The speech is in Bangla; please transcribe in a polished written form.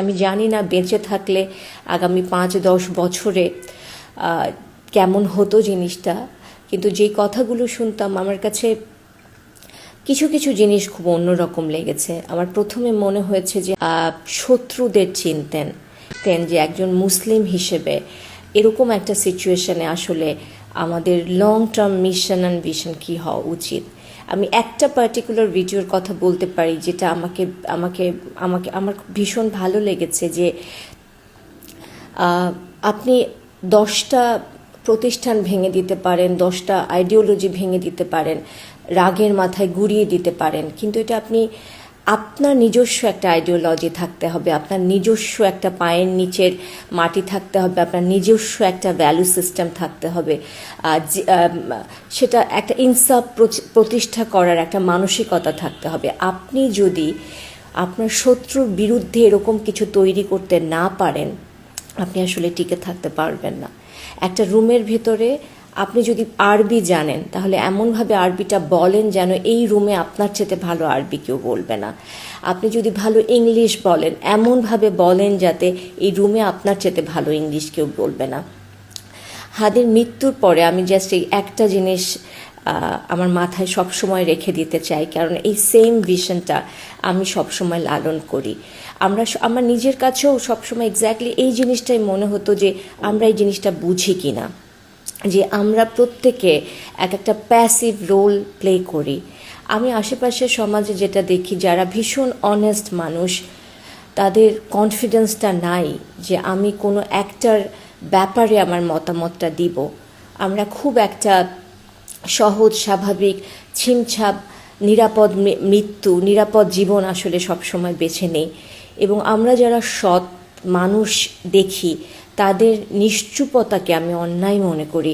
আমি জানি না বেঁচে থাকলে আগামী 5-10 বছরে কেমন হতো জিনিসটা, কিন্তু যেই কথাগুলো শুনতাম আমার কাছে কিছু কিছু জিনিস খুব অন্যরকম লেগেছে। আমার প্রথমে মনে হয়েছে যে শত্রুদের চিনতেন যে একজন মুসলিম হিসেবে এরকম একটা সিচুয়েশনে আসলে আমাদের long term mission and vision কী হওয়া উচিত। আমি একটা পার্টিকুলার ভিডিওর কথা বলতে পারি যেটা আমাকে আমাকে আমাকে আমার ভীষণ ভালো লেগেছে, যে আপনি 10টা প্রতিষ্ঠান ভেঙে দিতে পারেন, 10টা আইডিওলজি ভেঙে দিতে পারেন, রাগের মাথায় গুড়িয়ে দিতে পারেন, কিন্তু এটা আপনি আপনার নিজস্ব একটা আইডিওলজি থাকতে হবে, আপনার নিজস্ব একটা পায়ের নিচের মাটি থাকতে হবে, আপনার নিজস্ব একটা ভ্যালু সিস্টেম থাকতে হবে, সেটা একটা ইনসাফ প্রতিষ্ঠা করার একটা মানসিকতা থাকতে হবে। আপনি যদি আপনার শত্রুর বিরুদ্ধে এরকম কিছু তৈরি করতে না পারেন, আপনি আসলে টিকে থাকতে পারবেন না। একটা রুমের ভেতরে আপনি যদি আরবি জানেন, তাহলে এমনভাবে আরবিটা বলেন যেন এই রুমে আপনার চেয়ে ভালো আরবি কেউ বলবে না। আপনি যদি ভালো ইংলিশ বলেন, এমনভাবে বলেন যাতে এই রুমে আপনার চেয়ে ভালো ইংলিশ কেউ বলবে না। হাদির মৃত্যুর পরে আমি জাস্ট এই একটা জিনিস আমার মাথায় সবসময় রেখে দিতে চাই, কারণ এই সেম ভিশনটা আমি সবসময় লালন করি। আমার নিজের কাছেও সবসময় এক্স্যাক্টলি এই জিনিসটাই মনে হতো যে আমরা এই জিনিসটা বুঝি কি না, যে আমরা প্রত্যেকে এক একটা প্যাসিভ রোল প্লে করি। আমি আশেপাশের সমাজে যেটা দেখি, যারা ভীষণ অনেস্ট মানুষ, তাদের কনফিডেন্সটা নাই যে আমি কোনো একটার ব্যাপারে আমার মতামতটা দিব। আমরা খুব একটা সহজ, স্বাভাবিক, ছিমছাপ, নিরাপদ মৃত্যু, নিরাপদ জীবন আসলে সবসময় বেছে নেই। এবং আমরা যারা সৎ মানুষ দেখি, তাদের নিশ্চুপতাকে আমি অন্যায় মনে করি।